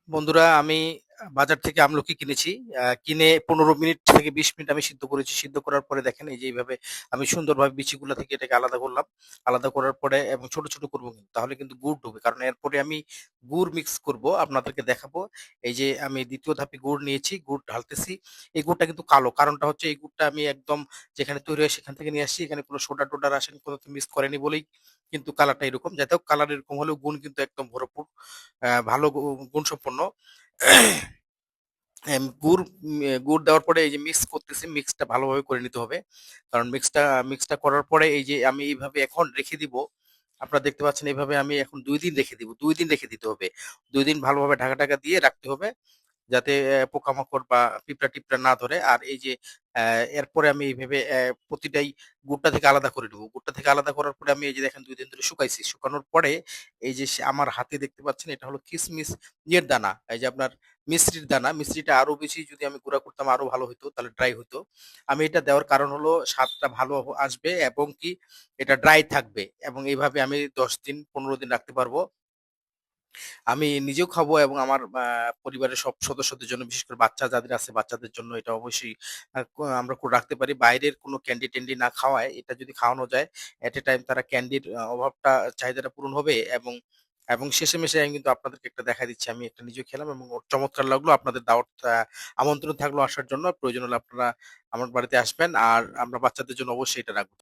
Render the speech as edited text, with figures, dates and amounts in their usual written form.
বন্ধুরা, আমি বাজার থেকে আমলকি কিনেছি। কিনে ১৫ মিনিট থেকে ২০ মিনিট আমি সিদ্ধ করেছি। সিদ্ধ করার পরে দেখেন এই যে এইভাবে আমি সুন্দরভাবে বিচিগুলা থেকে এটাকে আলাদা করলাম। আলাদা করার পরে এবং ছোট, ছোট করব কিন্তু। তাহলে কিন্তু গুড় ঢুকবে। কারণ এরপরে আমি গুড় মিক্স করব। আপনাদেরকে দেখাবো। এই যে আমি ২য় ধাপে গুড় নিয়েছি, গুড় ঢালতেছি। এই গুড়টা কিন্তু কালো। কারণটা হচ্ছে এই গুড়টা আমি একদম যেখানে তৈরি হয় সেখান থেকে নিয়ে আসছি। এখানে কোনো সোডা-টোডা রাসায়নিক পদার্থ মিক্স করেনি বলেই কিন্তু কালারটা এরকম। যাতে হোক কালার এরকম হলেও গুণ কিন্তু একদম ভরপুর। ভালো গুণসম্পন্ন। গুড় দেওয়ার পরে এই যে মিক্স করতেছি, মিক্সটা ভালোভাবে করে নিতে হবে। কারণ মিক্সটা করার পরে এই যে আমি এইভাবে এখন রেখে দিব। আপনারা দেখতে পাচ্ছেন এইভাবে আমি এখন ২ দিন রেখে দিব। ২ দিন রেখে দিতে হবে। ২ দিন ভালোভাবে ঢাকা-টাকা দিয়ে রাখতে হবে। যাতে পোকামাকড় বা পিঁপড়া-টিপড়া না ধরে। আর এই যে এরপরে আমি এইভাবে প্রতিটাই গুড়টা থেকে আলাদা করে নিব। গুড়টা থেকে আলাদা করার পরে আমি এই যে দেখেন ২ দিন ধরে শুকাইছি। শুকানোর পরে এই যে আমার হাতে দেখতে পাচ্ছেন এটা হলো কিসমিস ইয়ের দানা। এই যে আপনার মিছরির দানা। মিছরিটা আরো বেশি যদি আমি গুঁড়া করতাম আরো ভালো হইতো। তাহলে ড্রাই হইতো। আমি এটা দেওয়ার কারণ হলো স্বাদটা ভালো আসবে এবং কি এটা ড্রাই থাকবে এবং এইভাবে আমি ১০ দিন ১৫ দিন রাখতে পারবো। আমি নিজেও খাবো এবং আমার পরিবারের সব সদস্যদের জন্য বিশেষ করে বাচ্চা যাদের আছে বাচ্চাদের জন্য এটা অবশ্যই আমরা রাখতে পারি। বাইরের কোনো ক্যান্ডি-ট্যান্ডি না খাওয়ায় এটা যদি খাওয়ানো যায় এট এ টাইম তারা ক্যান্ডির অভাবটা চাহিদাটা পূরণ হবে এবং শেষে আমি কিন্তু আপনাদেরকে একটা দেখায় দিচ্ছি। আমি একটা নিজেও খেলাম এবং চমৎকার লাগলো। আপনাদের দাওয়াত আমন্ত্রণ থাকলো আসার জন্য। প্রয়োজন হলে আপনারা আমার বাড়িতে আসবেন। আর আমরা বাচ্চাদের জন্য অবশ্যই এটা রাখবো।